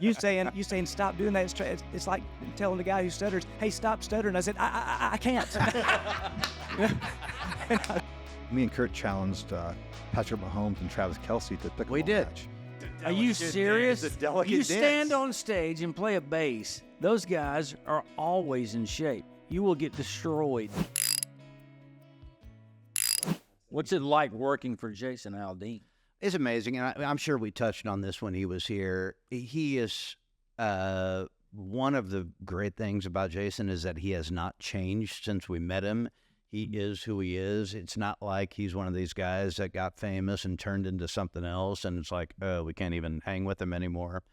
You saying stop doing that. It's like telling the guy who stutters, hey, stop stuttering. I said, I can't. Me and Kurt challenged Patrick Mahomes and Travis Kelce to pickleball We did. match. Are you serious? It's a delicate You dance. stand on stage and play a bass. Those guys are always in shape. You will get destroyed. What's it like working for Jason Aldean? It's amazing, and I'm sure we touched on this when he was here. He is one of the great things about Jason is that he has not changed since we met him. He is who he is. It's not like he's one of these guys that got famous and turned into something else, and it's like, oh, we can't even hang with him anymore.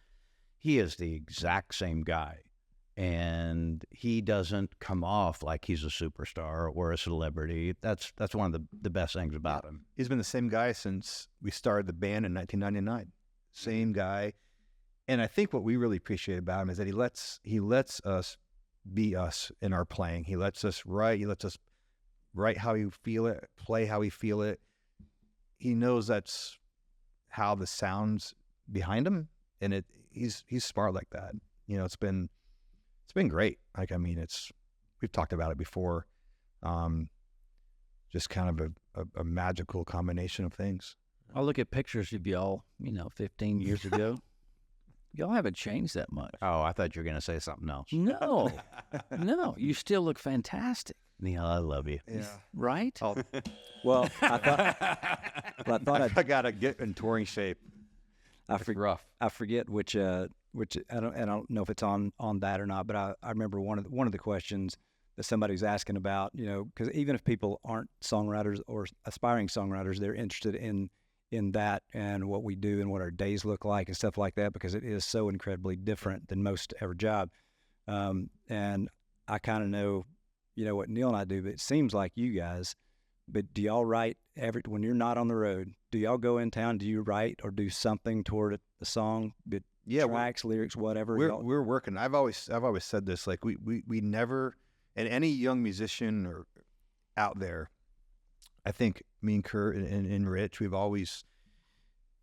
He is the exact same guy, and he doesn't come off like he's a superstar or a celebrity. That's one of the best things about him. He's been the same guy since we started the band in 1999. Same guy. And I think what we really appreciate about him is that he lets us be us in our playing. He lets us write. He lets us write how we feel it, play how we feel it. He knows that's how the sound's behind him, and he's smart like that. You know, it's been great. Like, I mean, we've talked about it before. Just kind of a magical combination of things. I look at pictures of y'all, 15 years ago. Y'all haven't changed that much. Oh, I thought you were going to say something else. No, no, you still look fantastic. Neil, I love you. Yeah. Right? Well, I thought I gotta get in touring shape. I forget which I don't know if it's on that or not, but I remember one of the questions that somebody was asking about, because even if people aren't songwriters or aspiring songwriters, they're interested in that and what we do and what our days look like and stuff like that, because it is so incredibly different than most every job. And I kind of know, what Neil and I do, but it seems like you guys. But do y'all write when you're not on the road? Do y'all go in town? Do you write or do something toward the song? But tracks, lyrics, whatever. We're working. I've always said this. Like we never, and any young musician or out there, I think me and Kurt and Rich, we've always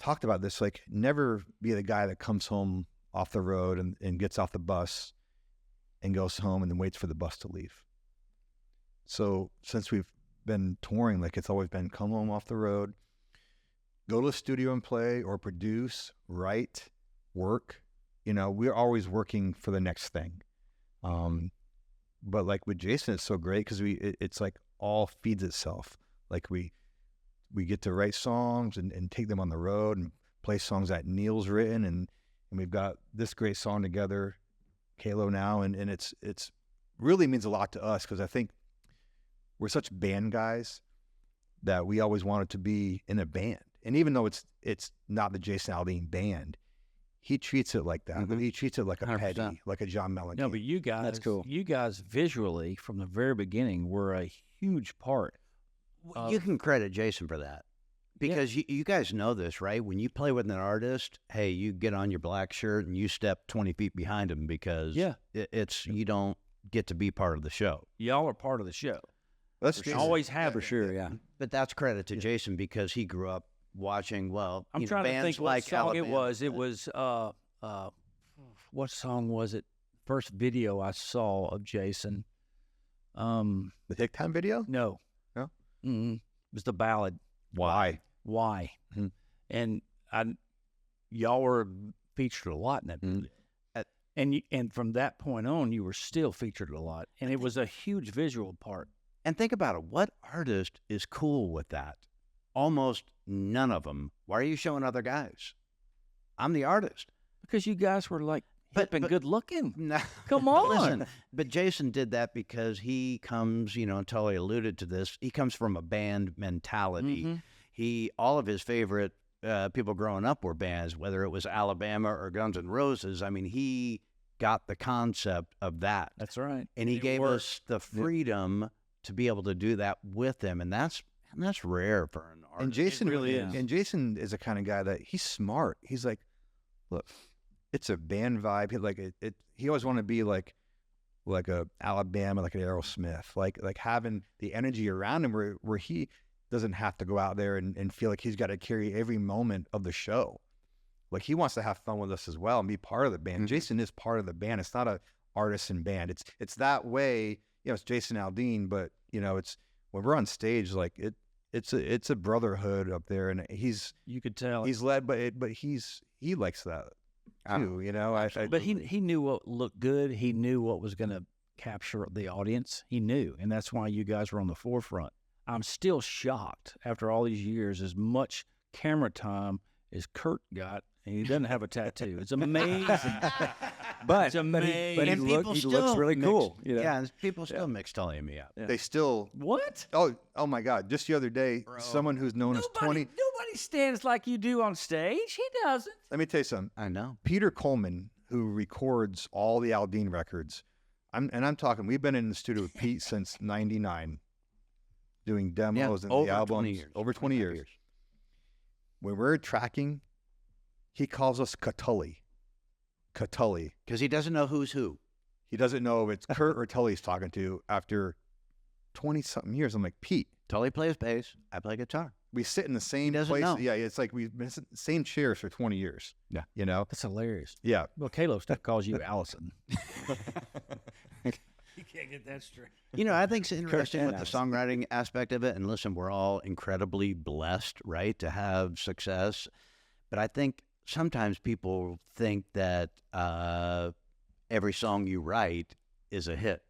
talked about this. Like, never be the guy that comes home off the road and gets off the bus and goes home and then waits for the bus to leave. So since we've been touring, like, it's always been come home off the road, go to the studio and play or produce, write, work. We're always working for the next thing. But like with Jason, it's so great because it's like all feeds itself. Like we get to write songs and take them on the road and play songs that Neil's written, and we've got this great song together, Kalo now, and it's really means a lot to us because I think we're such band guys that we always wanted to be in a band. And even though it's not the Jason Aldean band, he treats it like that. Mm-hmm. He treats it like a 100%. Petty, like a John Mellencamp. No, but you guys, That's cool. You guys visually from the very beginning were a huge part. You can credit Jason for that because you guys know this, right? When you play with an artist, hey, you get on your black shirt and you step 20 feet behind him because you don't get to be part of the show. Y'all are part of the show. That's always have for sure, yeah. But that's credit to Jason because he grew up watching, I'm trying to bands think what like song Alabama. it was. What song was it? First video I saw of Jason. The Hick Time video? No. No? Mm-hmm. It was the ballad. Why? Mm-hmm. And y'all were featured a lot in that video. And from that point on, you were still featured a lot. And it was a huge visual part. And think about it. What artist is cool with that? Almost none of them. Why are you showing other guys? I'm the artist. Because you guys were like hip and good looking. No. Come on. Listen, but Jason did that because he comes, and Tully alluded to this, he comes from a band mentality. Mm-hmm. All of his favorite people growing up were bands, whether it was Alabama or Guns N' Roses. I mean, he got the concept of that. That's right. And he gave us the freedom to be able to do that with him. And that's rare for an artist. And Jason really is. And Jason is the kind of guy that he's smart. He's like, look, it's a band vibe. He always wanted to be like a Alabama, like an Aerosmith, like having the energy around him where he doesn't have to go out there and feel like he's got to carry every moment of the show. Like he wants to have fun with us as well and be part of the band. Jason is part of the band. It's not a artisan band. It's that way. It's Jason Aldean, but it's when we're on stage, like it's a brotherhood up there, and you could tell he's led, but he likes that too. But he knew what looked good. He knew what was going to capture the audience. He knew, and that's why you guys were on the forefront. I'm still shocked after all these years, as much camera time as Kurt got, and he doesn't have a tattoo. It's amazing. But it's amazing. but he looks really cool. Yeah, and people still mix telling me out. Yeah. They still What? Oh my God! Just the other day, someone who's known as 20. Nobody stands like you do on stage. He doesn't. Let me tell you something. I know. Peter Coleman, who records all the Aldean records, I'm talking. We've been in the studio with Pete since '99, doing demos and over the albums 20 years. over 20 years. When we're tracking, he calls us Catully. Because he doesn't know who's who. He doesn't know if it's Kurt or Tully he's talking to after 20-something years. I'm like, Pete. Tully plays bass. I play guitar. We sit in the same doesn't place. know. Yeah, it's like we've been in the same chairs for 20 years. Yeah. That's hilarious. Yeah. Well, Caleb still calls you Allison. You can't get that straight. I think it's interesting with the Allison. songwriting aspect of it. And listen, we're all incredibly blessed, right, to have success. But I think sometimes people think that every song you write is a hit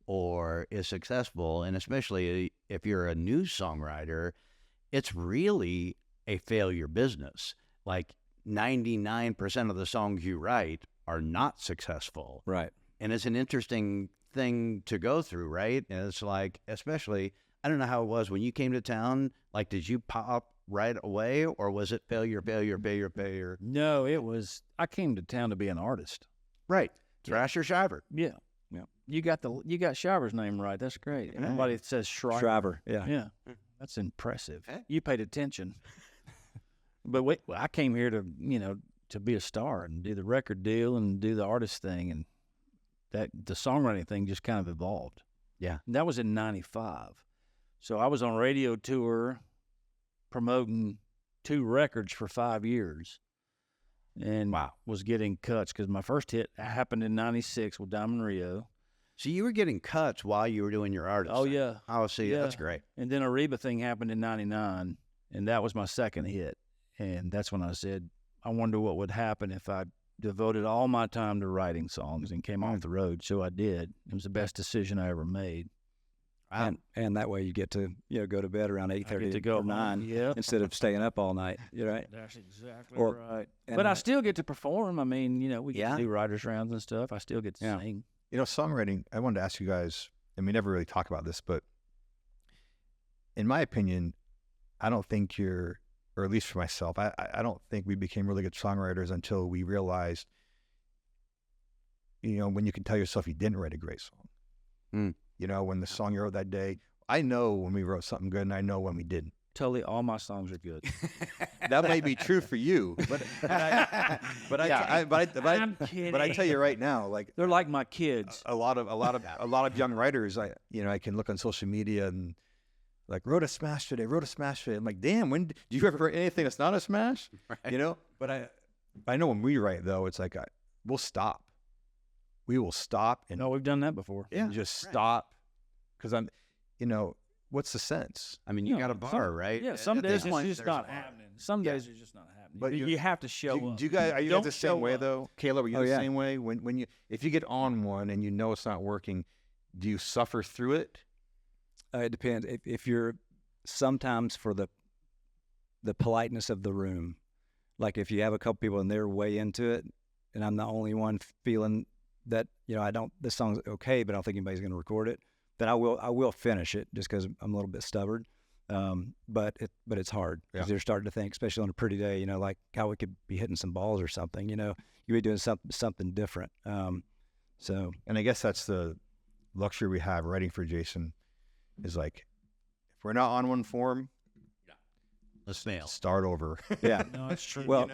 or is successful. And especially if you're a new songwriter, it's really a failure business. Like 99% of the songs you write are not successful. Right. And it's an interesting thing to go through, right? And it's like, especially, I don't know how it was when you came to town. Like, did you pop right away, or was it failure? No, it was. I came to town to be an artist. Right. Thrasher Shiver. Yeah. You got Shiver's name right. That's great. Everybody says Shriver. Yeah. Yeah. That's impressive. Hey. You paid attention. But I came here to to be a star and do the record deal and do the artist thing, and that the songwriting thing just kind of evolved. Yeah. And that was in '95. So I was on radio tour promoting 2 records for 5 years, and was getting cuts because my first hit happened in '96 with Diamond Rio. So you were getting cuts while you were doing your artist Oh thing. yeah. Oh, see, Yeah. that's great. And then a Reba thing happened in '99, and that was my second hit. And that's when I said, I wonder what would happen if I devoted all my time to writing songs and came off the road. So I did. It was the best decision I ever made. And that way you get to go to bed around 8:30 to go or 9 instead of staying up all night. Right. That's exactly Or- right. and But I still get to perform. I mean, we get Yeah. to do writers' rounds and stuff. I still get to sing. Songwriting, I wanted to ask you guys, and we never really talk about this, but in my opinion, I don't think or at least for myself, I don't think we became really good songwriters until we realized, when you can tell yourself you didn't write a great song. When the song you wrote that day, I know when we wrote something good and I know when we didn't. Totally, all my songs are good. That may be true for you, but I'm kidding. but I tell you right now, like They're like my kids. a lot of young writers, I can look on social media and like wrote a smash today. I'm like, damn, when do you ever write anything that's not a smash? Right. But I know when we write though, it's like we'll stop. We will stop and No, we've done that before. just stop because what's the sense? I mean, you got a bar, right? Yeah, some At days this it's point, just there's not a bar. happening. Some days it's just not happening. But But you have to show up. Do you guys are you guys Don't the show same way up. though? Caleb, are you the yeah. same way? When if you get on one and you know it's not working, do you suffer through it? It depends. If you're sometimes for the politeness of the room, like if you have a couple people and they're way into it, and I'm the only one feeling that this song's okay, but I don't think anybody's going to record it, then I will finish it just because I'm a little bit stubborn. But it's hard because you're starting to think, especially on a pretty day, like how we could be hitting some balls or something. You'd be doing something different. So And I guess that's the luxury we have writing for Jason is like, if we're not on one form, Let's fail. start over. yeah. No, it's true. Well,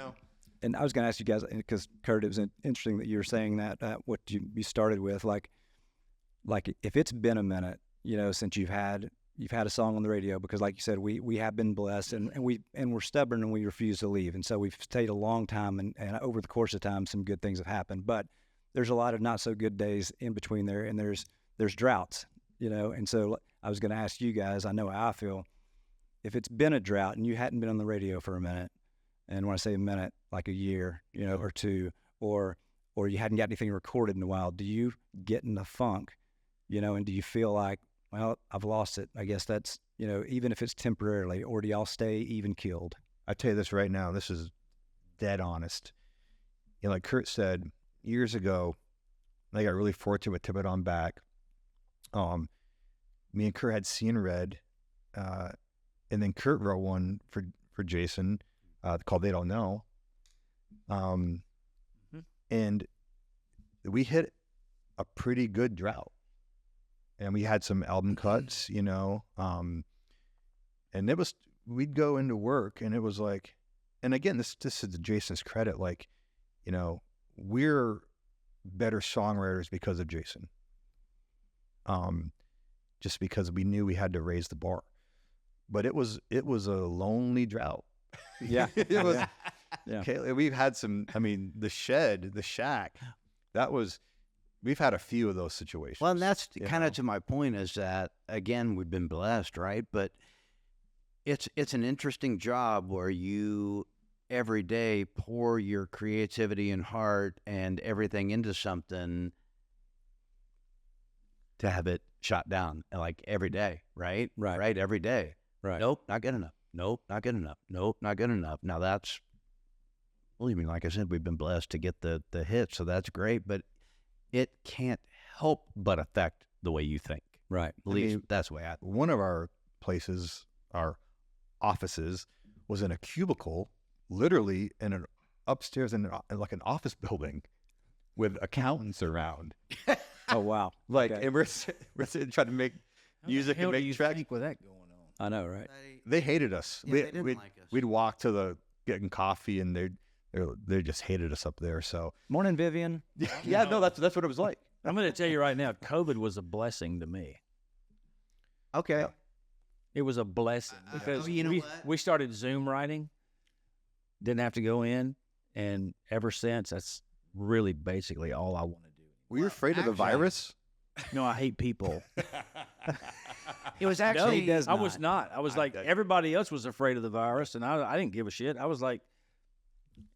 and I was going to ask you guys, because Kurt, it was interesting that you were saying that what you started with, like if it's been a minute, since you've had you've had a song on the radio, because like you said, we have been blessed, and we're stubborn, and we refuse to leave. And so we've stayed a long time, and over the course of time, some good things have happened. But there's a lot of not so good days in between there, and there's droughts, And so I was going to ask you guys, I know how I feel. If it's been a drought and you hadn't been on the radio for a minute, and when I say a minute, like a year, or two, or you hadn't got anything recorded in a while, do you get in the funk, and do you feel like, well, I've lost it? I guess that's, even if it's temporarily, or do y'all stay even keeled? I tell you this right now, this is dead honest. Like Kurt said, years ago, I got really fortunate with Tip It On Back. Me and Kurt had seen Red, and then Kurt wrote one for Jason called They Don't Know. And we hit a pretty good drought. And we had some album cuts, and it was, we'd go into work, and it was like, and again, this is to Jason's credit, like, we're better songwriters because of Jason. Just because we knew we had to raise the bar. But it was a lonely drought. Yeah. It was. Yeah. Okay, we've had some, the shack, we've had a few of those situations. Well, and that's kind of to my point, is that, again, we've been blessed, right? But it's an interesting job where you every day pour your creativity and heart and everything into something to have it shot down, like every day, right? Right. Every day. Right. Nope, not good enough. Nope, not good enough. Nope, not good enough. Now that's, believe me, like I said, we've been blessed to get the hits, so that's great, but it can't help but affect the way you think. Right. At least that's the way I think. One of our places, our offices, was in a cubicle, literally in an upstairs in like an office building with accountants around. Oh, wow. Like, Okay. and we're sitting trying to make music and make tracks. With that going on? I know, right? They hated us. Yeah, they didn't like us. We'd walk to getting coffee, and they just hated us up there. So Morning, Vivian. yeah, no, that's what it was like. I'm going to tell you right now, COVID was a blessing to me. Okay. Yeah. It was a blessing because you know what? we started Zoom writing, didn't have to go in, and ever since, that's really basically all I want to do. Were you afraid of the virus? No, I hate people. It was No, actually, I was not. I was like, everybody else was afraid of the virus, and I didn't give a shit. I was like,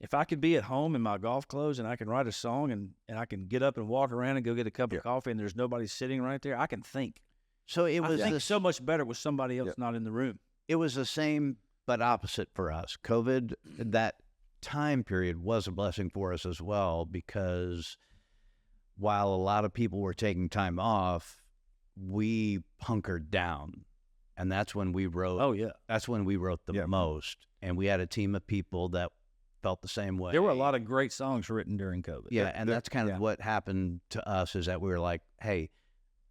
if I could be at home in my golf clothes and I can write a song and I can get up and walk around and go get a cup of coffee and there's nobody sitting right there, I can think. so it I was think so much better with somebody else not in the room. it was the same but opposite for us. COVID, that time period was a blessing for us as well, because while a lot of people were taking time off, we hunkered down, and that's when we wrote. Oh yeah, That's when we wrote the most, and we had a team of people that felt the same way. there were a lot of great songs written during COVID. Yeah, and that's kind of what happened to us, is that we were like, hey,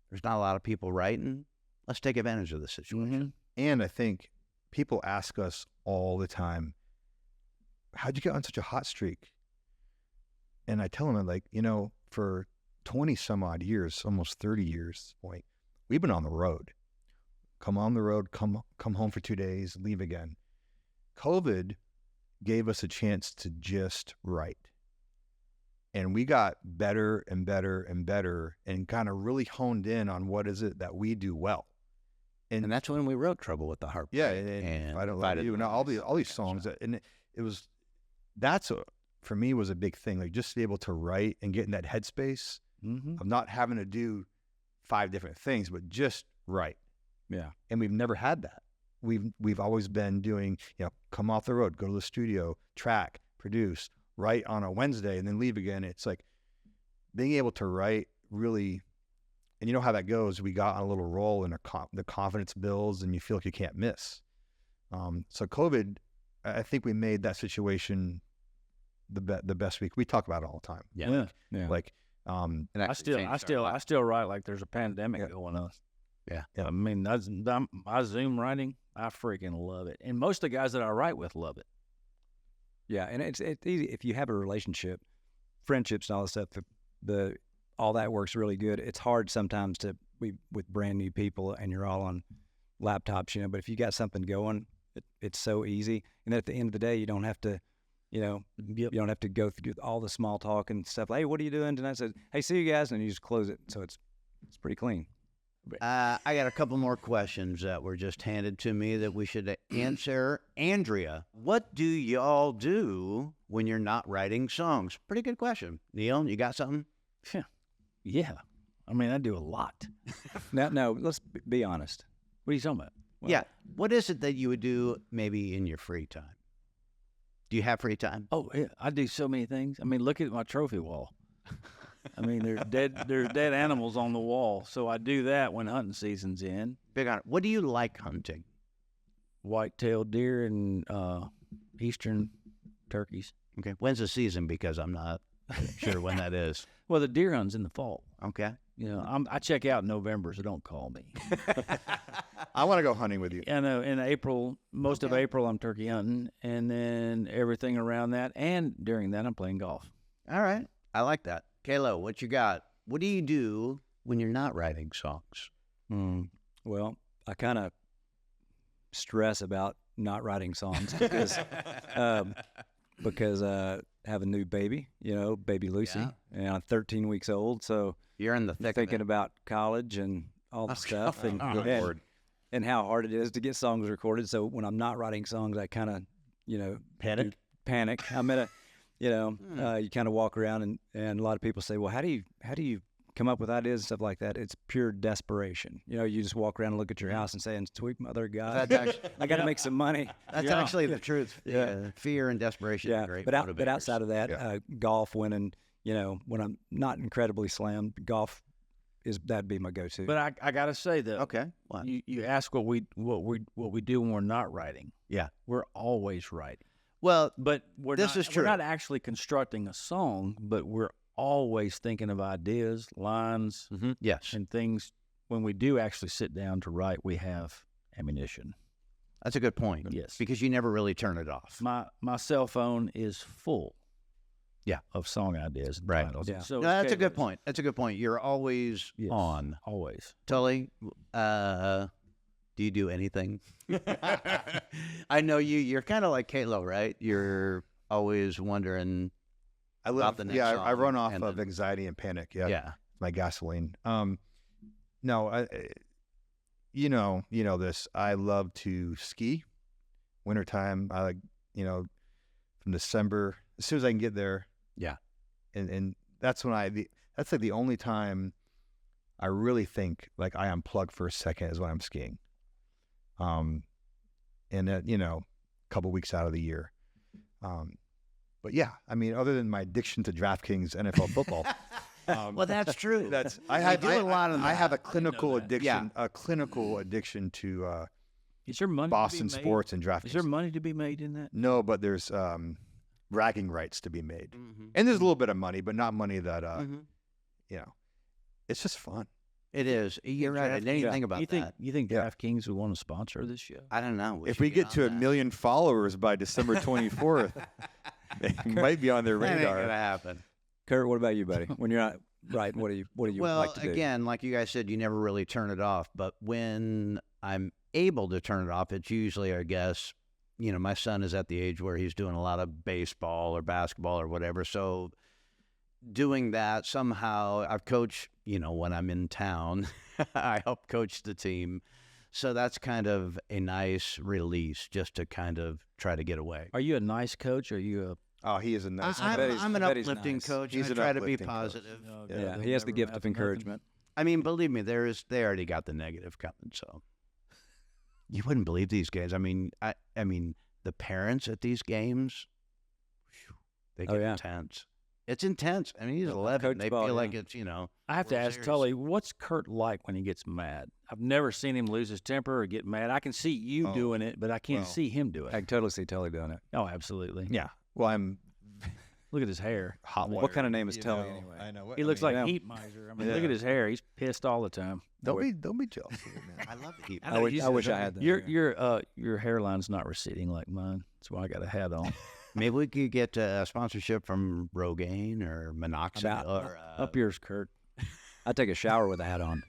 there's not a lot of people writing. Let's take advantage of the situation. And I think people ask us all the time, how'd you get on such a hot streak? And I tell them, I'm like, for 20 some odd years, almost 30 years, point, we've been on the road. Come on the road, come home for 2 days, leave again. COVID gave us a chance to just write. And we got better and better and better, and kind of really honed in on what is it that we do well. And that's when we wrote Trouble with the Heartbreak. Yeah, and I Don't Love You, and all these songs. And it was, for me, was a big thing. Like, just to be able to write and get in that headspace of not having to do 5 different things, but just write. Yeah. And we've never had that. We've always been doing, come off the road, go to the studio, track, produce, write on a Wednesday, and then leave again. It's like being able to write really, and you know how that goes. We got on a little roll, and the confidence builds, and you feel like you can't miss. So COVID, I think we made that situation the best week. We talk about it all the time. Yeah. And I still write like there's a pandemic going on. Yeah. I mean, my Zoom writing, I freaking love it, and most of the guys that I write with love it. Yeah, and it's easy if you have a relationship, friendships, and all that stuff. All that works really good. It's hard sometimes to be with brand new people, and you're all on laptops, but if you got something going, it's so easy. And then at the end of the day, you don't have to, you don't have to go through all the small talk and stuff. Hey, what are you doing tonight? Says, hey, see you guys, and you just close it. So it's pretty clean. I got a couple more questions that were just handed to me that we should answer. Andrea, what do y'all do when you're not writing songs? Pretty good question. Neil, you got something? Yeah. I mean, I do a lot. No, let's be honest. What are you talking about? Yeah. What is it that you would do maybe in your free time? Do you have free time? Oh, yeah. I do so many things. I mean, look at my trophy wall. I mean, there's dead animals on the wall. So I do that when hunting season's in. Big on it. What do you like hunting? White-tailed deer and eastern turkeys. Okay. When's the season? Because I'm not sure when that is. Well, the deer hunt's in the fall. Okay. I check out in November, so don't call me. I want to go hunting with you. In April, most of April, I'm turkey hunting, and then everything around that, and during that, I'm playing golf. All right. I like that. Kayla, what you got? What do you do when you're not writing songs? Well, I kind of stress about not writing songs because I have a new baby, baby Lucy, and I'm 13 weeks old. So you're in the thick thinking of it. about college and all the stuff and how hard it is to get songs recorded. So when I'm not writing songs, I kind of, panic. I'm at a, you kind of walk around and a lot of people say, well, how do you come up with ideas and stuff like that? It's pure desperation. You just walk around and look at your house and say, sweet mother God, I got to make some money. That's actually the truth. Yeah. Fear and desperation are great motivators. But outside of that, golf, when I'm not incredibly slammed, golf that'd be my go-to. But I gotta say though, okay, what? You ask what we do when we're not writing. Yeah, we're always writing. Well, but this is true. We're not actually constructing a song, but we're always thinking of ideas, lines, yes, and things. When we do actually sit down to write, we have ammunition. That's a good point. Yes, because you never really turn it off. My cell phone is full. Yeah, of song ideas, and right? titles. Yeah. So no, that's a good point. That's a good point. You're always on. Always. Tully, do you do anything? I know you're kind of like Kayla, right? You're always wondering about the next song. I run off of anxiety and panic. Yeah. My gasoline. No, you know this. I love to ski. Wintertime, I like, from December, as soon as I can get there. Yeah. And that's when that's like the only time I really think like I unplug for a second is when I'm skiing. And a couple weeks out of the year. But yeah, I mean, other than my addiction to DraftKings NFL football. Well, that's true. I have a clinical addiction. Yeah. A clinical addiction to is there money Boston to be made? sports and DraftKings. Is there money to be made in that? No, but there's bragging rights to be made, and there's a little bit of money, but not money that it's just fun. It is. You're right. I didn't even think about that. You think DraftKings would want to sponsor this show? I don't know. If we get to 1 million followers by December 24th, it might be on their radar. That ain't gonna happen. Kurt, what about you, buddy? When you're not writing, what do you like to do? Well, again, like you guys said, you never really turn it off. But when I'm able to turn it off, it's usually, I guess, my son is at the age where he's doing a lot of baseball or basketball or whatever. So doing that somehow, I've coached, when I'm in town, I help coach the team. So that's kind of a nice release just to kind of try to get away. Are you a nice coach? Or are you Oh, he is a nice. I'm an uplifting coach. He's I an try to be uplifting coach. positive. Yeah, he has the gift of encouragement. I mean, believe me, they already got the negative coming. So you wouldn't believe these games. I mean, the parents at these games, they get intense. It's intense. I mean, he's 11. They feel like it's, I have to World ask Series. Tully, what's Kurt like when he gets mad? I've never seen him lose his temper or get mad. I can see you doing it, but I can't see him doing I it. can totally see Tully doing it. Oh, absolutely. Yeah. Well, I'm Look at his hair. hot. What kind of name is Tully anyway? I know. He looks like a heat miser. I mean, look at his hair. He's pissed all the time. Don't be jealous of it, man. I love the heat. I wish I had that. Your hairline's not receding like mine. That's why I got a hat on. Maybe we could get a sponsorship from Rogaine or Minoxidil. Or, Up yours, Kurt. I take a shower with a hat on.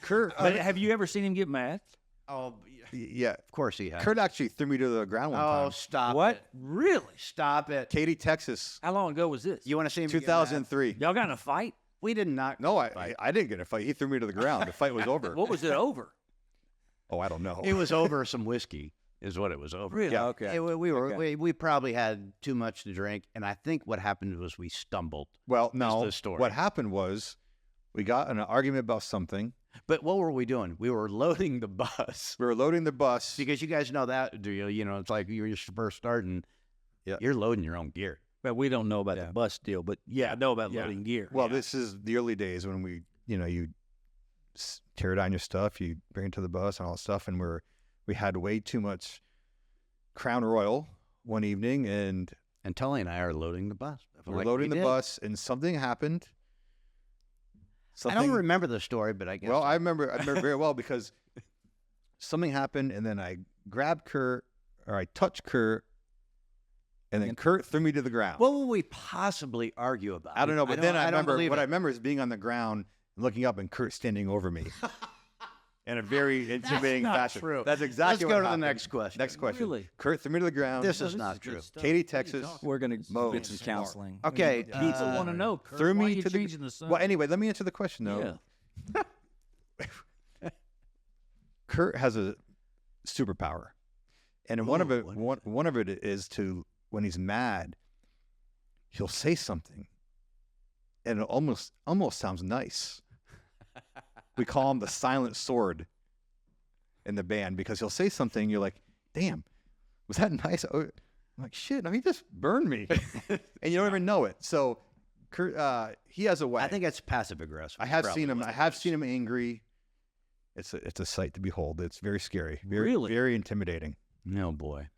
Kurt, But have you ever seen him get mad? Oh, yeah, of course he has. Kurt actually threw me to the ground one Oh, time. stop What? it. Really? Stop it. Katy, Texas, How long ago was this? You want to see him get mad? 2003. Y'all got in a fight? We did not. No, fight. I didn't get in a fight. He threw me to the ground. The fight was over. What was it over? Oh, I don't know. It was over some whiskey, is what it was over. Really? Yeah. Okay. We probably had too much to drink, and I think what happened was we stumbled. Well, no. the story. What happened was we got in an argument about something. But what were we doing? We were loading the bus We were loading the bus. because you guys know that, do you? You know, it's like you're first starting. Yeah. You're loading your own gear. But we don't know about Yeah. the bus deal. But yeah, I know about Yeah. loading gear. Well, this is the early days when we, you tear down your stuff, you bring it to the bus and all that stuff, and we had way too much Crown Royal one evening, and And Tully and I are loading the bus. we're Like loading we the did. bus, and something happened. I don't remember the story, but I guess. Well, I remember very well because something happened, and then I grabbed Kurt, or I touched Kurt, and then Kurt threw me to the ground. what will we possibly argue about? I don't know, but then I don't remember believe what it. I remember is being on the ground and looking up, and Kurt standing over me in a very intimidating not fashion. true. That's exactly Let's what go to happened. the next question. Next question. Really? Kurt threw me to the ground. This is This not is good true. stuff. Katy, What are you Texas. talking We're going to Mo. get some counseling. Okay. People want to know. Kurt, threw why me you to the. changing the sun? Well, anyway, let me answer the question though. Yeah. Kurt has a superpower, and one of it, one of it is to when he's mad, he'll say something, and it almost sounds nice. We call him the silent sword in the band because he'll say something. You're like, damn, was that nice? Oh, I'm like, shit, no, he just burned me, and you don't even know it. So, Kurt, he has a way. I think it's passive aggressive. I have seen him. I have seen him angry. It's a sight to behold. It's very scary. Very, Really? very intimidating. No boy.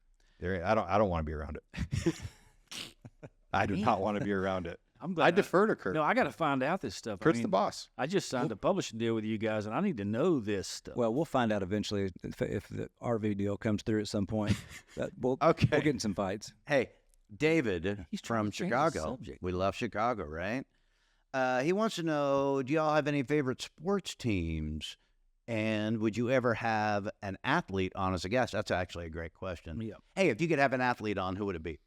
I don't want to be around it. I do not want to be around it. I'm I glad. defer to Kurt. No, I got to find out this stuff. Kurt's the boss. I just signed a publishing deal with you guys, and I need to know this stuff. Well, we'll find out eventually if the RV deal comes through at some point. We'll Okay. get in some fights. Hey, David He's trying from to change the Chicago. subject. We love Chicago, right? He wants to know, do y'all have any favorite sports teams? And would you ever have an athlete on as a guest? That's actually a great question. Yeah. Hey, if you could have an athlete on, who would it be?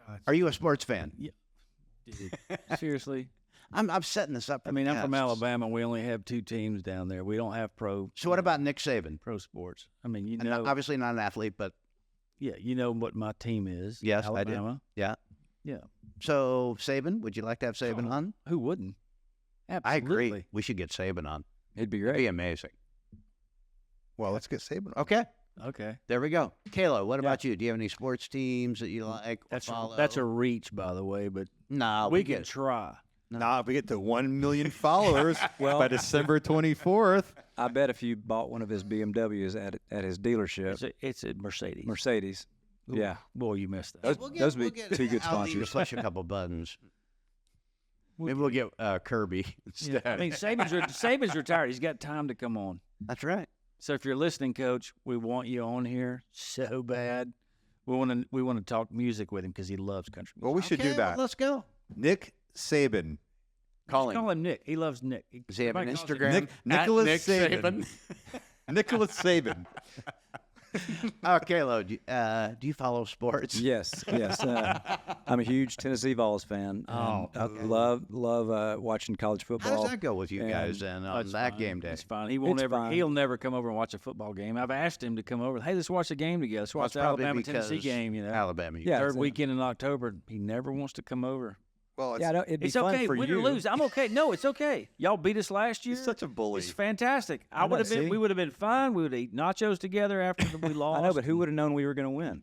God, Are you a sports fan? dude, seriously. I'm setting this up. For I mean, I'm from guests. Alabama. We only have 2 teams down there. We don't have pro. So what about Nick Saban? pro sports? I mean, you And know, obviously not an athlete, but yeah, you know what my team is. Yes, I do. Alabama. yeah. Yeah. So Saban, would you like to have Saban on? Who wouldn't? Absolutely. I agree. We should get Saban on. It'd be It'd great. be amazing. Well, let's get Saban. Okay. Okay. There we go. Kayla, what about you? Do you have any sports teams that you like? or That's follow? that's a reach, by the way, but no. we can try. Now, if we get to 1 million followers Well- by December 24th, I bet if you bought one of his BMWs at his dealership, It's a Mercedes. Mercedes, Ooh, yeah, boy, you missed that. those would be two good Aldi to sponsors. push a couple buttons. Maybe we'll get Kirby instead. Yeah. I mean, Saban's retired. He's got time to come on. That's right. So if you're listening, Coach, we want you on here so bad. We want to talk music with him because he loves country music. well, we should do Okay, that. Let's go. Nick Saban. Call Just him. call him Nick. He loves Nick. Does he have an Everybody calls him Instagram? Nick- Nicholas Nick Saban. Nicholas Saban. Kayla, do you follow sports? Yes, yes. I'm a huge Tennessee Vols fan. Oh, I love watching college How football. does that go with you guys And then on That's that fine. game day? It's fine. He won't It's ever. fine. He'll never come over and watch a football game. I've asked him to come over. Hey, let's watch the game together. Let's watch the Probably Alabama Tennessee because game. You know, Alabama. Yeah, third it's, weekend in October. He never wants to come over. Well, Yeah, it'd be It's fun okay. for Win you. or lose, I'm okay. No, it's okay. Y'all beat us last year. he's such a bully. It's fantastic. I know, see? We would have been fine. We would eat nachos together after we lost. I know, but who would have known we were going to win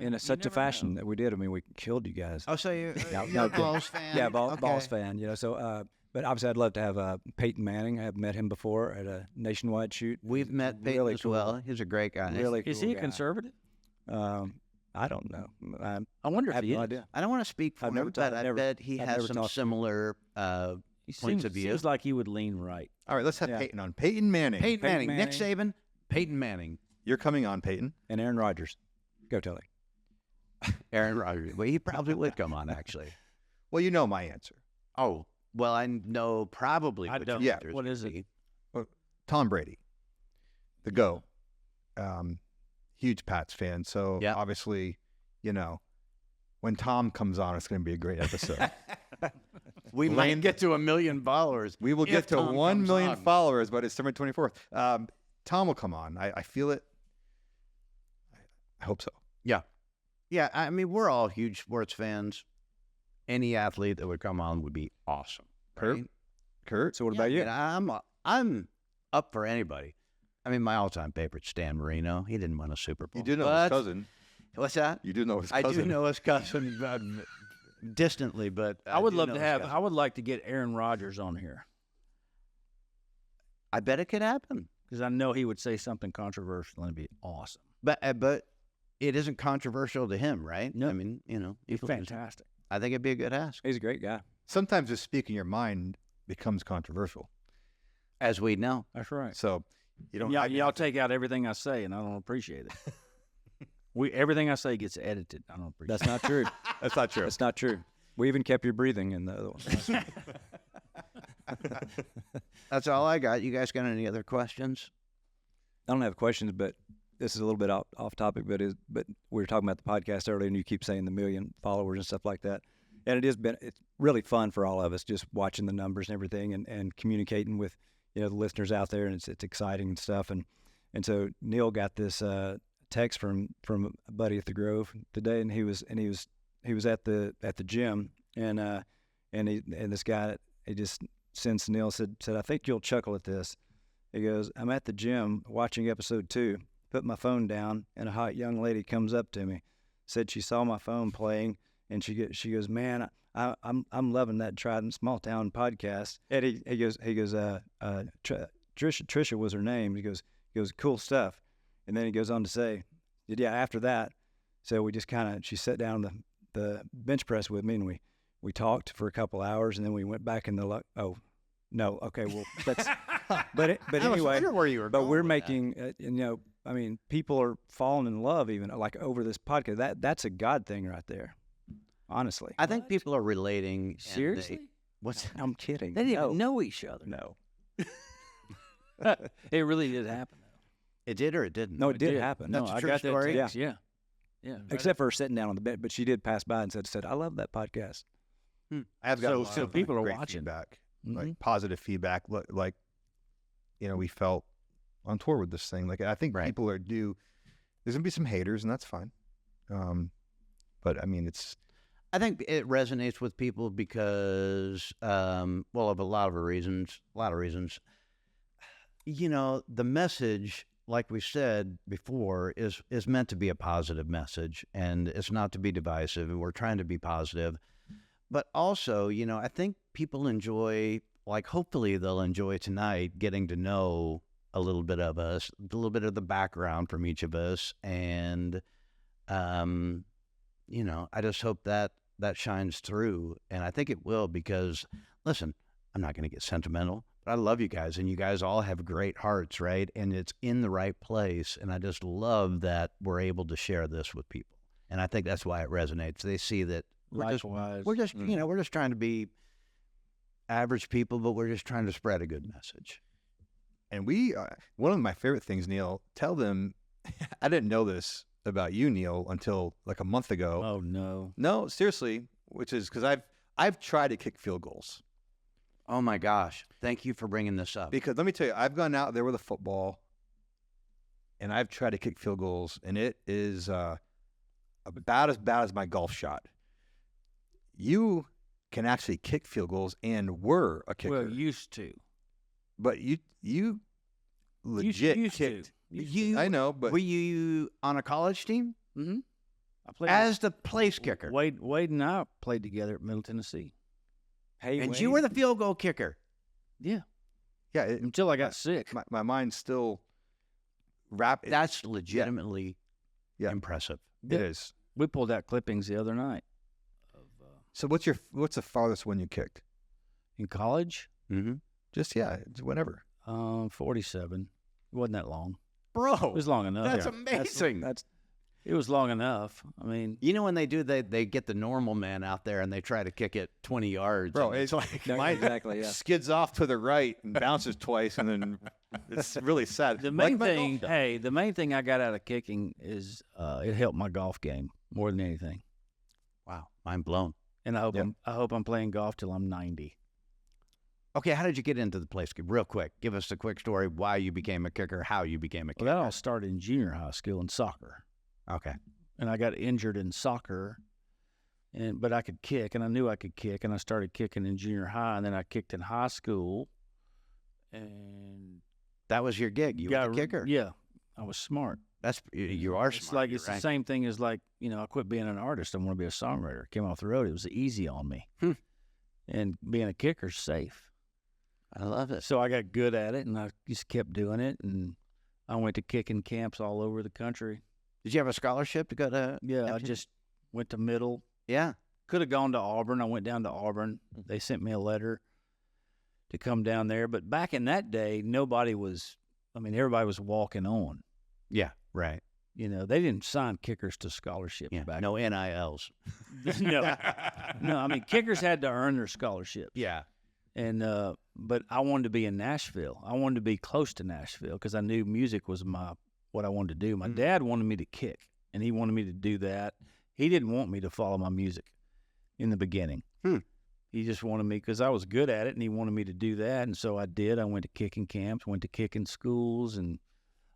in You such a never fashion know. that we did? I mean, we killed you guys. Oh, so you're, Yeah, you're no, a Vols fan? Yeah, Okay. Vols fan. You know, so but obviously I'd love to have Peyton Manning. I've met him before at a nationwide shoot. We've He's met Peyton really as cool. well. He's a great guy. Really, Is cool he a guy. conservative? I don't know. I wonder I if have he no is. idea. I don't want to speak for I've him, never but talked- I never- bet he I've has never some talked to similar He points of view. Seems like he would lean right. All right, let's have Yeah. Peyton on. Peyton Manning. Peyton Manning. Peyton Nick Saban, Peyton Manning, You're coming on, Peyton. And Aaron Rodgers. Go tell him. Aaron Rodgers. Well, he probably would come on, actually. Well, you know my answer. Oh, Well, I know probably. I which don't. Yeah. there's What is gonna it? be. Tom Brady, the GOAT. Huge Pats fan. So Yeah. obviously, when Tom comes on, it's going to be a great episode. We might get to 1 million followers. We will if get to Tom 1 comes million on. followers by December 24th. Tom will come on. I feel it. I hope so. Yeah, I mean, we're all huge sports fans. Any athlete that would come on would be awesome. Right? Kurt? So what Yeah, about you? I mean, I'm up for anybody. I mean, my all-time favorite's Stan Marino. He didn't win a Super Bowl. You do know but- his cousin. What's that? You do know his I cousin. do know his cousin distantly, but I would do love know to his have. cousin. I would like to get Aaron Rodgers on here I bet it could happen, because I know he would say something controversial and it'd be awesome. but it isn't controversial to him, right? No. I mean, He's people- fantastic. I think it'd be a good ask, He's a great guy. Sometimes just speaking your mind becomes controversial. as we know. That's right. So you don't. Y'all take out everything I say, and I don't appreciate it. Everything I say gets edited. I don't appreciate. That's not true. That's not true. That's not true. We even kept your breathing in the other one. That's all I got. You guys got any other questions? I don't have questions, but this is a little bit off topic. But we were talking about the podcast earlier, and you keep saying the 1 million followers and stuff like that. And it's really fun for all of us, just watching the numbers and everything, and communicating with the listeners out there, and it's exciting and stuff. And so Neil got this text from a buddy at the Grove today, and he was at the gym, and this guy, he just sends Neil, said I think you'll chuckle at this. He goes, I'm at the gym watching episode 2, put my phone down, and a hot young lady comes up to me, said she saw my phone playing, and she goes, man, I'm loving that Trident Small Town podcast. And he goes, Trisha was her name. He goes, cool stuff. And then he goes on to say, yeah, after that, so we just she sat down on the bench press with me, and we talked for a couple hours, and then we went back in the oh no, okay, well that's but I was anyway, wondering where you were but going we're with that. making I mean, people are falling in love even like over this podcast. That's a God thing right there, honestly. I think people are relating. and Seriously? What's I'm kidding. They didn't No. even know each other. No, It really did happen. it did or it didn't? no, it did happen. That's no, a I true got story? that text. Yeah. Yeah. Except for her sitting down on the bed, but she did pass by and said, "I love that podcast." I have got a lot So of people are great watching. feedback, Mhm. like positive feedback. Like we felt on tour with this thing. Like I think Right. people are due. There's gonna be some haters, and that's fine. But I mean, it's I think it resonates with people because, of a lot of reasons. The message, like we said before, is meant to be a positive message, and it's not to be divisive. And we're trying to be positive, but also, I think people enjoy. Like, hopefully, they'll enjoy tonight getting to know a little bit of us, a little bit of the background from each of us, and I just hope that shines through, and I think it will because, listen, I'm not going to get sentimental, but I love you guys, and you guys all have great hearts, right? And it's in the right place, and I just love that we're able to share this with people, and I think that's why it resonates. They see that we're just we're just trying to be average people, but we're just trying to spread a good message. and we one of my favorite things, Neil. Tell them I didn't know this about you, Neil, until like a month ago. Oh no. No, seriously, which is because I've tried to kick field goals. Oh my gosh, thank you for bringing this up. Because let me tell you, I've gone out there with a football, and I've tried to kick field goals, and it is about as bad as my golf shot. You can actually kick field goals and were a kicker, Well, used to. but you legit used kicked. You, I know, but were you on a college team Mm-hmm. I played as the place kicker? Wade and I played together at Middle Tennessee. Hey, And Wade. you were the field goal kicker. Yeah. yeah, Until I got sick. my mind's still wrapped. That's legitimately Yeah. impressive. It is. We pulled out clippings the other night. So what's the farthest one you kicked? In college, Mm-hmm. Just whenever. 47. It wasn't that long. Bro, It was long enough. that's Yeah. amazing. That's It was long enough. I mean, You know, when they do, they get the normal man out there and they try to kick it 20 yards. Bro, and it's like No, mine exactly, yeah. skids off to the right and bounces twice, and then it's really sad. the Like main my thing, golf shot. hey, the main thing I got out of kicking is it helped my golf game more than anything. Wow, mind blown. And I Yep. hope I'm playing golf till I'm 90. Okay, how did you get into the place? Real quick, give us a quick story why you became a kicker, how you became a Well, kicker. that all started in junior high school in soccer. Okay. And I got injured in soccer, but I could kick, and I knew I could kick, and I started kicking in junior high, and then I kicked in high school, and That was your gig. You were the kicker. Yeah, I was smart. You are It's smart. like You're it's right. the same thing as like I quit being an artist. I want to be a songwriter. Came off the road. It was easy on me, and being a kicker's safe. I love it. So I got good at it, and I just kept doing it, and I went to kicking camps all over the country. Did you have a scholarship to go to? Yeah, I Neptune? just went to middle. Yeah. Could have gone to Auburn. I went down to Auburn. They sent me a letter to come down there. But back in that day, everybody was walking on. Yeah. Right. They didn't sign kickers to scholarships Yeah. back No NILs. no. No, I mean, kickers had to earn their scholarships. Yeah. And but I wanted to be in Nashville. I wanted to be close to Nashville because I knew music was what I wanted to do. My dad wanted me to kick, and he wanted me to do that. He didn't want me to follow my music in the beginning. He just wanted me because I was good at it, and he wanted me to do that. And so I did. I went to kicking camps, went to kicking schools, and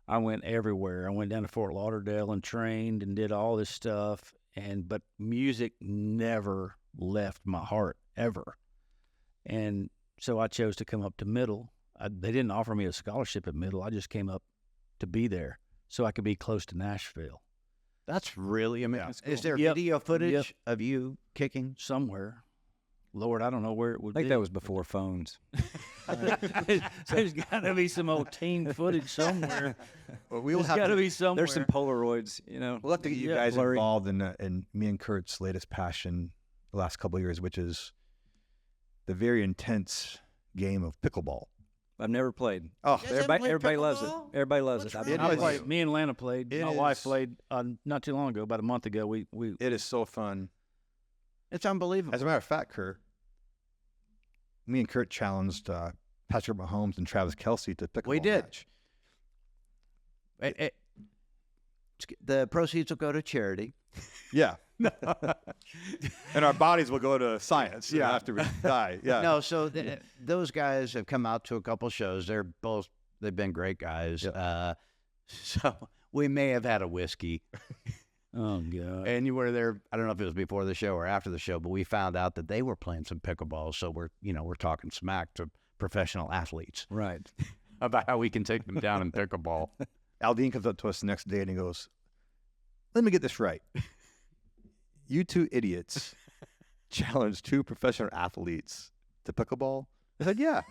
I went everywhere. I went down to Fort Lauderdale and trained and did all this stuff. But music never left my heart ever. And so I chose to come up to middle. They didn't offer me a scholarship at middle. I just came up to be there so I could be close to Nashville. That's really amazing. That's Is cool. there Yep. video footage Yep. of you kicking? Somewhere. Lord, I don't know where it would I think be. that was before phones. There's got to be some old team footage somewhere. Well, we will There's have got to to, be somewhere. There's some Polaroids, we'll have to get you Yeah. guys Blurry. involved in me and Kurt's latest passion the last couple of years, which is the very intense game of pickleball. I've never played. Oh, guys haven't played Everybody loves it. pickleball? Everybody loves What's it. wrong I've with never you? played. Me and Lana played. It My wife is- played not too long ago, about a month ago. We it is so fun. It's unbelievable. As a matter of fact, Kurt, me and Kurt challenged Patrick Mahomes and Travis Kelce to pickleball We did. match. The proceeds will go to charity. Yeah. And our bodies will go to science after we die. Yeah. No, so those guys have come out to a couple shows. They've been great guys. Yep. So we may have had a whiskey. oh god. And you were there. I don't know if it was before the show or after the show, but we found out that they were playing some pickleball. So we're talking smack to professional athletes Right. about how we can take them down in pickleball. Aldean comes up to us the next day and he goes, "Let me get this right. You two idiots challenged two professional athletes to pickleball?" I said, "Yeah."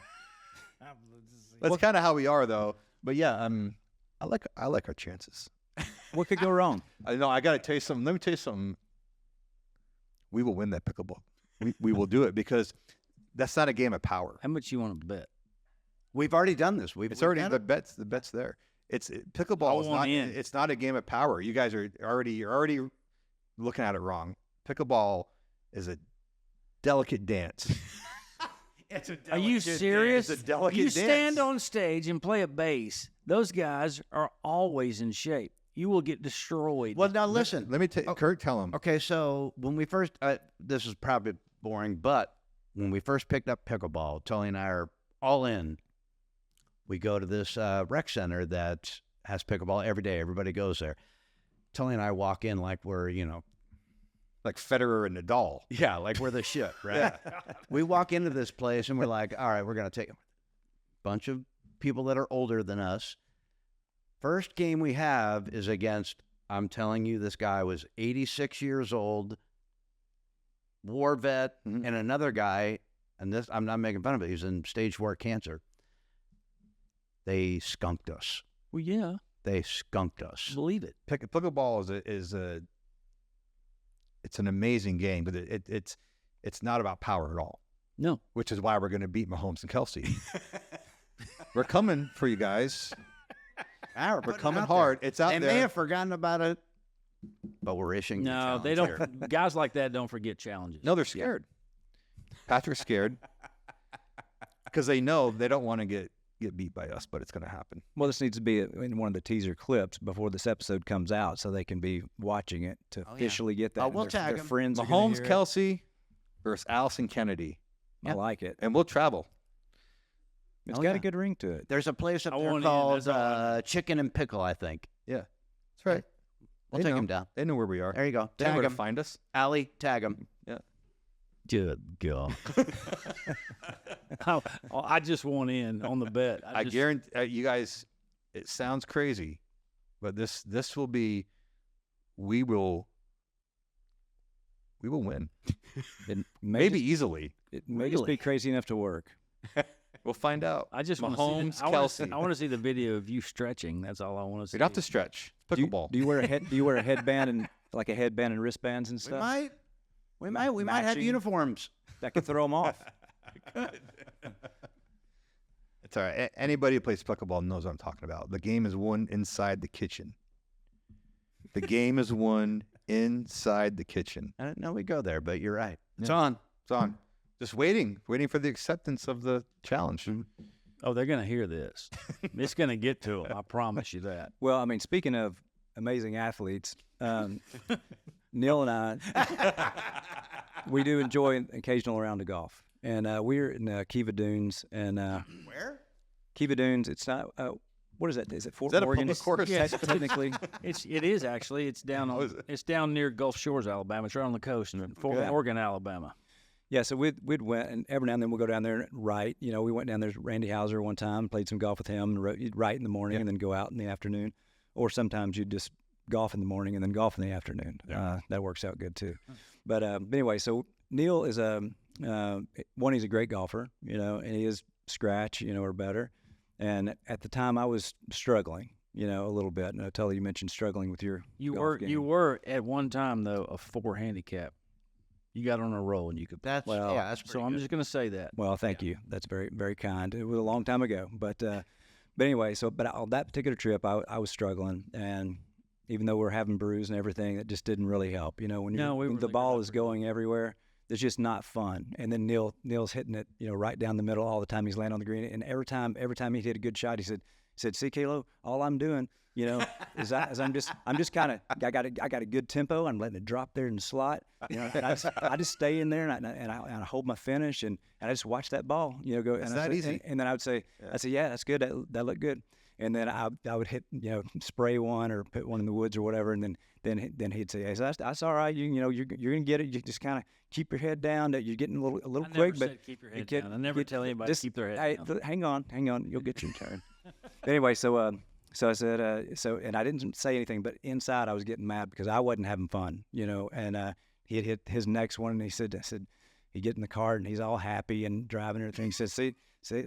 That's kind of how we are, though. But yeah, I like our chances. What could go wrong? I know. I got to tell you something. Let me tell you something. We will win that pickleball. We will do it because that's not a game of power. How much you want to bet? We've already done this. It's already done the it. bet's there. Pickleball is want not. in. It's not a game of power. You guys are already looking at it wrong. Pickleball is a delicate dance. Are you serious? It's a delicate You dance. stand on stage and play a bass. Those guys are always in shape. You will get destroyed. Well, now listen. Let me tell Kurt. Tell him. Okay, so when we first, this is probably boring, but when we first picked up pickleball, Tully and I are all in. We go to this rec center that has pickleball every day. Everybody goes there. Tully and I walk in like we're, Like Federer and Nadal. yeah, like we're the shit, right? We walk into this place and we're like, all right, we're going to take a bunch of people that are older than us. First game we have is against, I'm telling you, this guy was 86 years old, war vet, Mhm. and another guy, and this, I'm not making fun of it, he's in stage 4 cancer. They skunked us. Well, yeah, They skunked us. believe it. Pickleball it's an amazing game, but it's not about power at all. No, Which is why we're going to beat Mahomes and Kelce. We're coming for you guys. We're coming hard. It's out They there. may have forgotten about it but we're issuing. the No, challenge they here. don't. Guys like that don't forget challenges. No, they're scared. Patrick's scared because they know they don't want to get beat by us, but it's going to happen. Well, this needs to be in one of the teaser clips before this episode comes out, so they can be watching it to officially get that. we'll tag their 'em. friends. are gonna Mahomes, hear it. Kelce versus Allison Kennedy, I like it. and we'll travel. It's Oh, got yeah. a good ring to it. There's a place up I there want in, called that's all I know. Chicken and Pickle, I think. Yeah, that's right. We'll They take know. him down. They know where we are. There you go. They know Tag where to him. find us. Allie, tag him. Good God. I just want in on the bet. I guarantee you guys. It sounds crazy, but this will be. We will win. It may Maybe just, easily. it may just be crazy enough to work. We'll find out. I just Mahomes, want to Kelce. I want to see the video of you stretching. That's all I want to see. You don't have to stretch. Do you, Pickleball. do you wear a head? Do you wear a headband and like a headband and wristbands and We stuff? might have Matching. uniforms. That could throw them off. It's all right. Anybody who plays pickleball knows what I'm talking about. The game is won inside the kitchen. The game is won inside the kitchen. I didn't know we go there, but you're right. It's Yeah. on. It's on. Just waiting for the acceptance of the challenge. Oh, they're going to hear this. It's going to get to them. I promise you that. Well, I mean, speaking of amazing athletes, Neil and I, we do enjoy an occasional round of golf. And we're in Kiva Dunes. And Where? Kiva Dunes, it's not, what is that? Is it Fort Is that a Morgan? public course? Yes, technically. It is actually. It's down Oh, is on. it? It's down near Gulf Shores, Alabama. It's right on the coast, in Fort Okay. Morgan, Alabama. Yeah, so we'd went, and every now and then we'll go down there and write. You know, we went down there with Randy Hauser one time, played some golf with him, and you'd write in the morning and then go out in the afternoon. Or sometimes you'd just golf in the morning and then golf in the afternoon. That works out good too. But anyway, so Neil is he's a great golfer, you know, and he is scratch, you know, or better. And at the time I was struggling, you know, a little bit. And I tell you mentioned struggling with your You golf game. were at one time though a 4 handicap. You got on a roll and you could. That's Well, that's So pretty I'm good. just going to say that. Well, thank you. That's very, very kind. It was a long time ago, but anyway, but on that particular trip, I was struggling, and even though we're having brews and everything, it just didn't really help. You know, when No, we when were the thinking ball about is going everywhere, it's just not fun. And then Neil's hitting it, you know, right down the middle all the time. He's laying on the green, and every time he hit a good shot, he said, "See, Kalo, all I'm doing, you know, is I'm just kind of I got a good tempo. I'm letting it drop there in the slot. You know, and I just stay in there and I hold my finish and I just watch that ball, you know, go. It's and that easy. And then I would say, yeah, that's good. That looked good. And then I would hit, you know, spray one or put one in the woods or whatever. And then he'd say, hey, so that's all right. You know, you're gonna get it. You just kind of keep your head down. That you're getting a little I quick, never but said keep your head down. I never tell anybody just, to keep their head hey, down. hang on, you'll get your turn. Anyway, so I said, and I didn't say anything, but inside I was getting mad because I wasn't having fun, you know. And he had hit his next one, and I said, he get in the car and he's all happy and driving and everything. He said,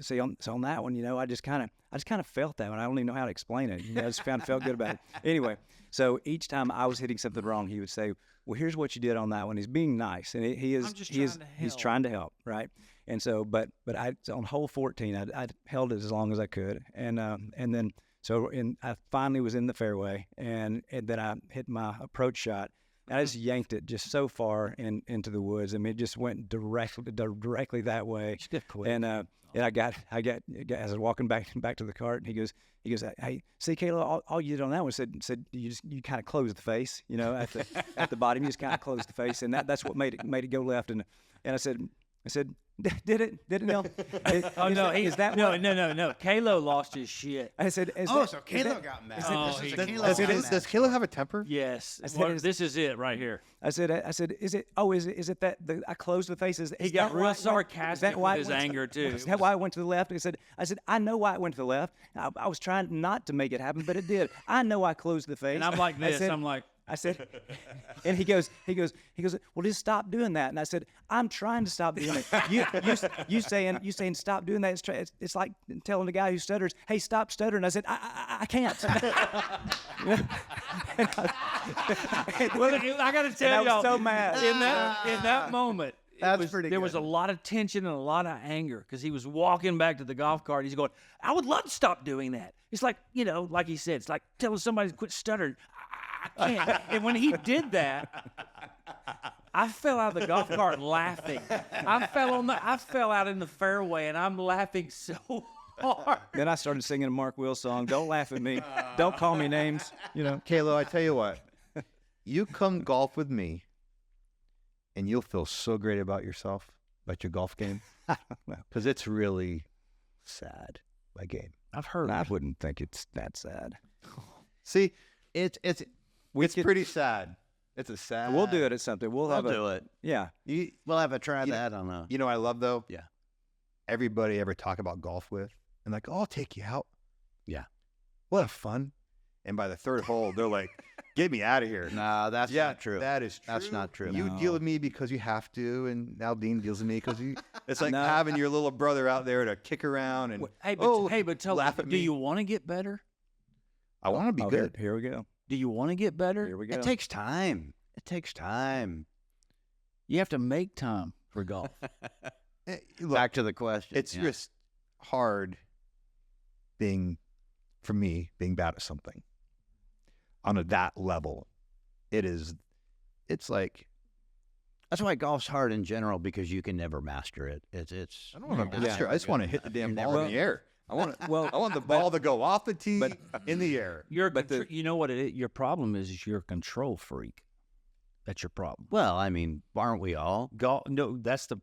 see on that one, you know, I just kind of felt that one. I don't even know how to explain it. You know, I just felt good about it. Anyway, so each time I was hitting something wrong, he would say, well, here's what you did on that one. He's being nice, and he's trying to help, right? And so, but I on hole 14, I held it as long as I could, and then I finally was in the fairway, and then I hit my approach shot. And I just yanked it just so far into the woods. I mean, it just went directly that way. And I got as I was walking back to the cart, and he goes, hey, see, Kayla, all you did on that one said you kind of closed the face, you know, at the bottom, you just kind of closed the face, and that's what made it go left. And I said, did it, Neil? Oh no, is that no. Kalo lost his shit. I said, so Kalo got mad. Does Kalo have a temper? Yes, said, this is it right here. I said, is it that I closed the face? He got real sarcastic with his anger too. Is that why I went to the left? I said, I know why I went to the left. I was trying not to make it happen, but it did. I know I closed the face. And I'm like this. I said, and he goes, well, just stop doing that. And I said, I'm trying to stop doing it. You saying stop doing that. It's like telling the guy who stutters, hey, stop stuttering. I said, I can't. Well, I got to tell I y'all, was so mad. in that moment. Pretty there was a lot of tension and a lot of anger because he was walking back to the golf cart. He's going, I would love to stop doing that. It's like, you know, like he said, it's like telling somebody to quit stuttering. I can't. And when he did that, I fell out of the golf cart laughing. I fell out in the fairway, and I'm laughing so hard. Then I started singing a Mark Will song. Don't laugh at me. Don't call me names. Kayla, I tell you what, you come golf with me, and you'll feel so great about yourself, about your golf game, because it's really sad, my game. I've heard. I wouldn't think it's that sad. See, It's pretty sad. It's a sad. We'll do it at something. We'll do it. Yeah. We'll have a try that on a. You know what I love though? Yeah. Everybody ever talk about golf with, and like, oh, I'll take you out. Yeah. We'll have fun. And by the third hole, they're like, get me out of here. No, that's not true. That is true. That's not true. You No. deal deal with me because you have to, and Aldean deals with me because you. It's like having your little brother out there to kick around and But tell laugh me, at do me. you want to get better? I want to be good. Here we go. Do you want to get better? Here we go. It takes time. It takes time. You have to make time for golf. Look, Back to the question. it's just hard for me, being bad at something on that level. It's like, That's why golf's hard in general, because you can never master it. It's. I don't want to master. I just want to hit the damn ball in the air. I want the but- ball to go off the tee in the air. You know what it is? Your problem is you're a control freak. That's your problem. Well, I mean, aren't we all? Golf. No,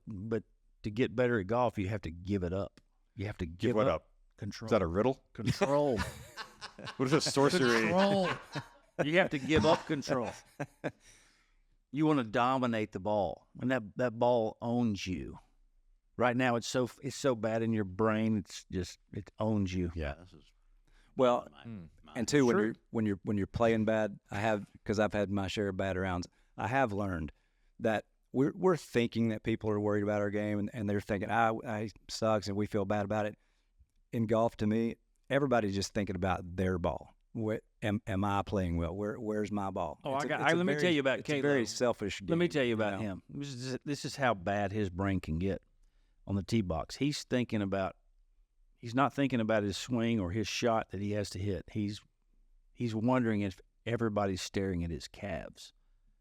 but to get better at golf, you have to give it up. You have to give what up? Control. Is that a riddle? Control. What is this sorcery? Control. You have to give up control. You want to dominate the ball, and that ball owns you. Right now, it's so bad in your brain. It owns you. Yeah. Well, and two, Sure. when you're playing bad, because I've had my share of bad rounds. I have learned that we're thinking that people are worried about our game, and they're thinking, I sucks, and we feel bad about it. In golf, to me, everybody's just thinking about their ball. Am I playing well? Where's my ball? Oh, let me tell you about It's a Caleb. very selfish game. Let me tell you about know? him. This is how bad his brain can get on the tee box. He's not thinking about his swing or his shot that he has to hit. He's wondering if everybody's staring at his calves.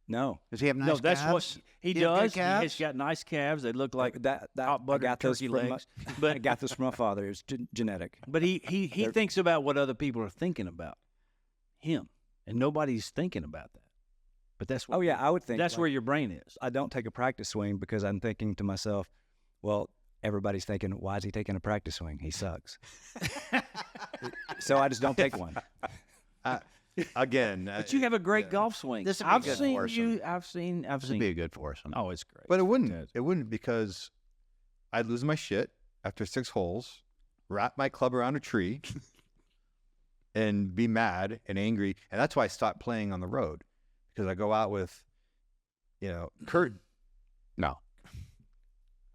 No, Does he have nice No, that's calves? what he He have good does. He has calves? got nice calves. They look like that hot I buttered got those turkey from legs. But I got this from my father. It's genetic. But he thinks about what other people are thinking about him, and nobody's thinking about that. But that's what, Oh yeah, I would think that's where your brain is. I don't take a practice swing because I'm thinking to myself, well, everybody's thinking, why is he taking a practice swing? He sucks. So I just don't take one. Again, But you have a great golf swing. This would be I've good seen foursome. you. I've seen. This would be a good foursome. Oh, it's great. but it wouldn't. Yes. It wouldn't, because I'd lose my shit after 6 holes, wrap my club around a tree, and be mad and angry. And that's why I stopped playing on the road, because I go out with, Kurt. No.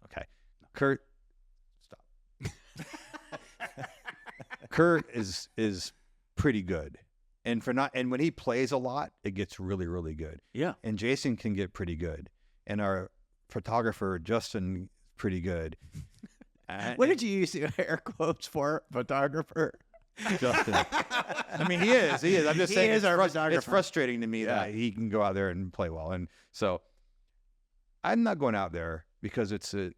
Okay, Kurt. Stop. Kurt is pretty good, and when he plays a lot, it gets really, really good. Yeah. And Jason can get pretty good, and our photographer Justin pretty good. What did you use air quotes for? Photographer? Justin? I mean, he is. I'm just He saying, is our it's photographer. frustrating to me that he can go out there and play well, and so I'm not going out there because it's a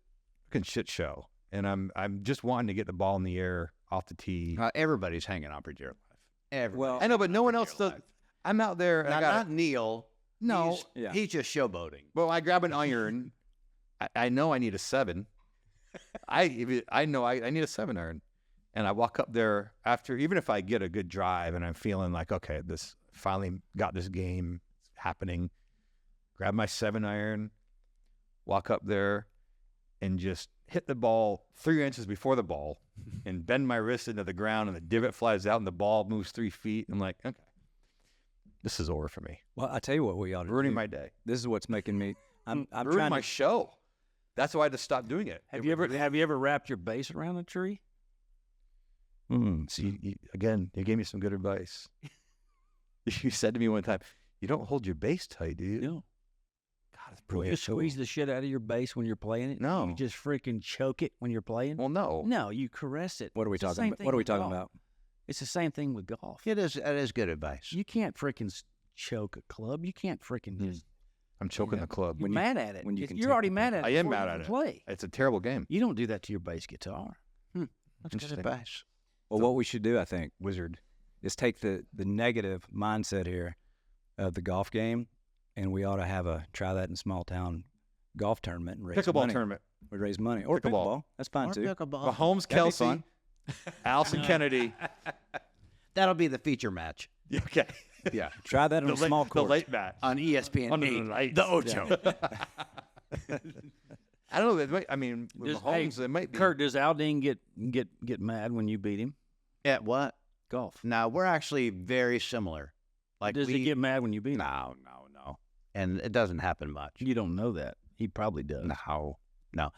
fucking shit show, and I'm just wanting to get the ball in the air off the tee. Everybody's hanging on for dear life. Everybody. Well, I know, but no one else does. I'm out there. And Not Neil. No. He's just showboating. Well, I grab an iron. I know I need a 7. I know I need a 7 iron, and I walk up there after, even if I get a good drive and I'm feeling like, okay, this finally got this game happening. Grab my 7 iron, walk up there, and just hit the ball 3 inches before the ball, and bend my wrist into the ground, and the divot flies out, and the ball moves 3 feet. I'm like, okay, this is over for me. well, I tell you what we ought to Ruining do. my day. This is what's making me. I'm Ruining trying my to. show. That's why I just stopped doing it. Have you ever wrapped your base around a tree? See, again, you gave me some good advice. You said to me one time, "You don't hold your base tight, do you?" No. God, it's You brilliant. squeeze the shit out of your base when you're playing it. No. You just freaking choke it when you're playing. Well, no. No, you caress it. What are we It's the talking same about? thing What are we with talking golf. about? It's the same thing with golf. That is good advice. You can't freaking choke a club. You can't freaking just. I'm choking the club. You're mad at it. when you You're can already take- mad at it. I am before mad you at can it. Play. It's a terrible game. You don't do that to your bass guitar. That's good Interesting. advice. Well, what we should do, I think, Wizard. is take the negative mindset here of the golf game, and we ought to try that in small town golf tournament and raise Pickleball money. tournament. We raise money or Pickleball. pickleball. That's fine Or too. pickleball. Mahomes, That'd be Kelce, fun. Allison Kennedy. That'll be the feature match Okay. Yeah, try that on a small The court. late match. on ESPN On the 8. night. The Ocho. I don't know. It might, I mean, with Does- Mahomes, hey, it might be. Kurt, does Aldean get mad when you beat him? At what? Golf. Now, we're actually very similar. Like Does he get mad when you beat him? No. And it doesn't happen much. You don't know that. He probably does. No.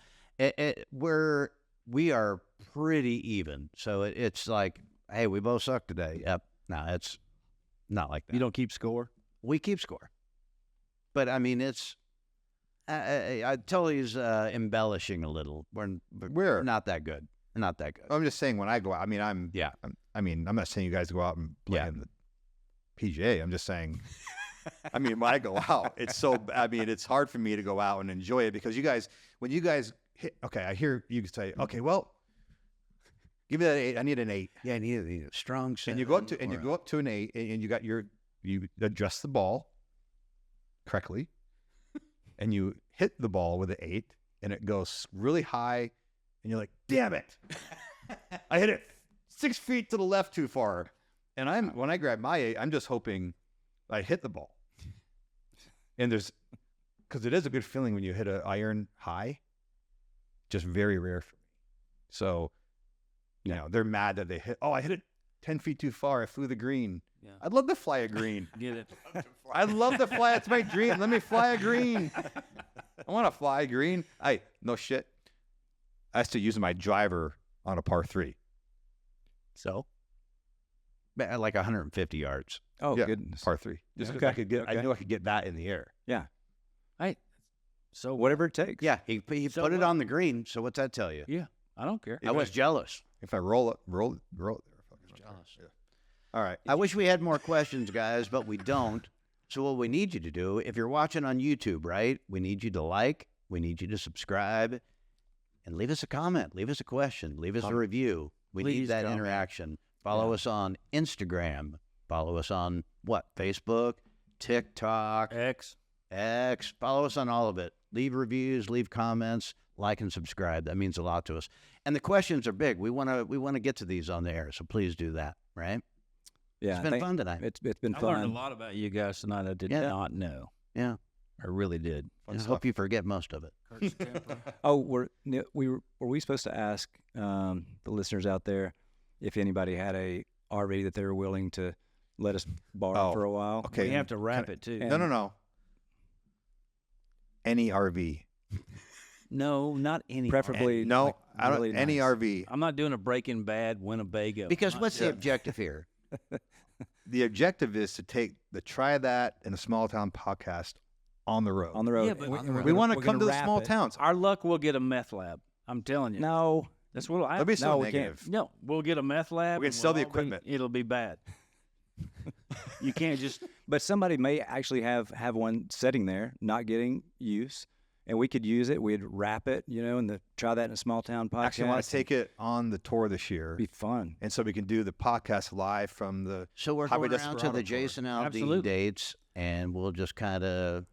We are pretty even. So it's like, hey, we both suck today. Yep. No, it's not like that. You don't keep score? We keep score. But I mean, it's, I totally is embellishing a little. We're not that good. Not that good. I'm just saying when I go out, I mean, I'm not saying you guys go out and play Yeah. in the PGA. I'm just saying, I mean, when I go out, it's hard for me to go out and enjoy it because when you guys hit, okay, I hear you say, okay, well, give me that 8. I need an 8. Yeah, need a strong set. And you go up to an 8 and you adjust the ball correctly and you hit the ball with an 8 and it goes really high and you're like, damn it. I hit it 6 feet to the left too far. And when I grab my 8, I'm just hoping I hit the ball. And because it is a good feeling when you hit an iron high, just very rare for me. So, they're mad that they I hit it 10 feet too far. I flew the green. Yeah. I'd love to fly a green. Get it? I'd love to fly. It's my dream. Let me fly a green. I want to fly a green. No shit. I used to use my driver on a par 3. So? Like 150 yards. Oh, Yeah, goodness. par 3. Just because Okay. I knew I could get that in the air. So Whatever it takes. Yeah, he So put it what? on the green. So what's that tell you? Yeah, I don't care. I was jealous. If I roll it there. Jealous. Yeah. All right. I wish we had more questions, guys, but we don't. So what we need you to do, if you're watching on YouTube, right, we need you to like, we need you to subscribe, and leave us a comment, leave us a question, leave us a review. We need Please that comment. interaction. Follow us on Instagram. Follow us on Facebook, TikTok, X. X. Follow us on all of it. Leave reviews, leave comments, like and subscribe. That means a lot to us. And the questions are big. We want to get to these on the air, so please do that. Right? Yeah. It's I been think fun tonight. It's been I fun. learned a lot about you guys tonight. I did Yeah. not know. Yeah. I really did. I hope you forget most of it. Oh, were we supposed to ask the listeners out there if anybody had a RV that they were willing to let us borrow Oh, for a while? okay. We have to wrap it too. and- No. Any RV. No, not any. Preferably, No, like, I don't. really Any nice. RV. I'm not doing a Breaking Bad Winnebago. Because I'm what's not the doing- objective here? The objective is to take the Try That in a Small Town podcast on the road. on the road. Yeah, but And we're we gonna- want to we're come gonna to the wrap small it. towns. Our luck will get a meth lab. I'm telling you. No, That's what I. That'd be so No, we can't. negative. No, we'll get a meth lab. We can and sell we'll the all be- equipment. It'll be bad. You can't just. but somebody may actually have one sitting there, not getting use, and we could use it. We'd wrap it, and try that in a small town podcast. Actually, I want to take it on the tour this year. It'd be fun. And so we can do the podcast live from the. So we're Highway going around to Desperado the tour. Jason Aldean Absolutely. dates, and we'll just kind of.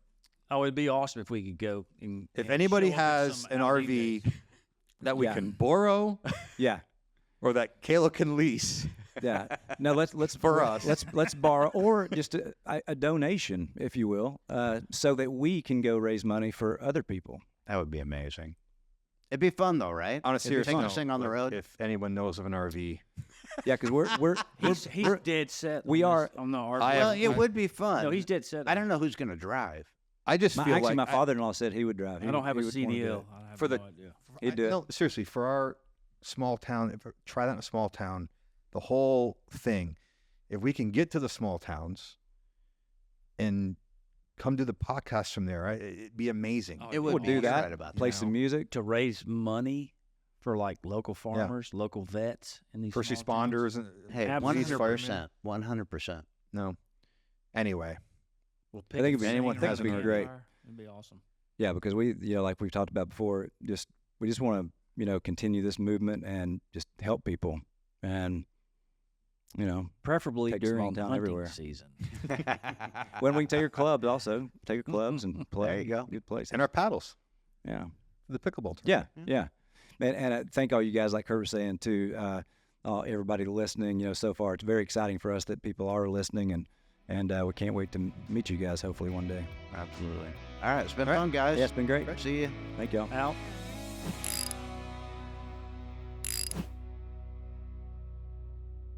Oh, it'd be awesome if we could go. If anybody show up at has some an Aldean RV dates. that we Yeah. can borrow Yeah, or that Kayla can lease, yeah. No, let's For us. Let's borrow or just a donation, if you will, so that we can go raise money for other people. That would be amazing. It'd be fun though, right? on a If you're serious taking note, this thing on the like, road. if anyone knows of an RV, Yeah, because we're He's we're- dead set. we on are- this- on the RV. I Well, have- it would be fun. No, he's dead set. I don't know who's going to drive. I just feel actually, like my father-in-law said he would drive. I don't have a he would wanna do CDL. it. I have For no the- idea. He'd do it. No, seriously, for our small town, try that in a small town, the whole thing. If we can get to the small towns and come do the podcast from there, it'd be amazing. Oh, It would We'll be do you're that. right about Play that. some music. To raise money for like local farmers, local vets, and these First small towns. responders and Hey, Absolutely. 100%. 100%. no. Anyway, Well, I think picking anyone singing has or a great. guitar, it'd be awesome. Yeah, because we, like we've talked about before, we just want to, continue this movement and just help people, and Preferably take a small during town hunting everywhere. season. when we can take your clubs, also take your clubs and play. There you go. Good places. And our paddles, Yeah. the pickleball. Yeah, yeah. And I thank all you guys, like Kurt was saying too. Everybody listening, so far it's very exciting for us that people are listening, and we can't wait to meet you guys hopefully one day. Absolutely. All right, it's been fun, guys. Yeah, it's been great. See you. Thank y'all. Out.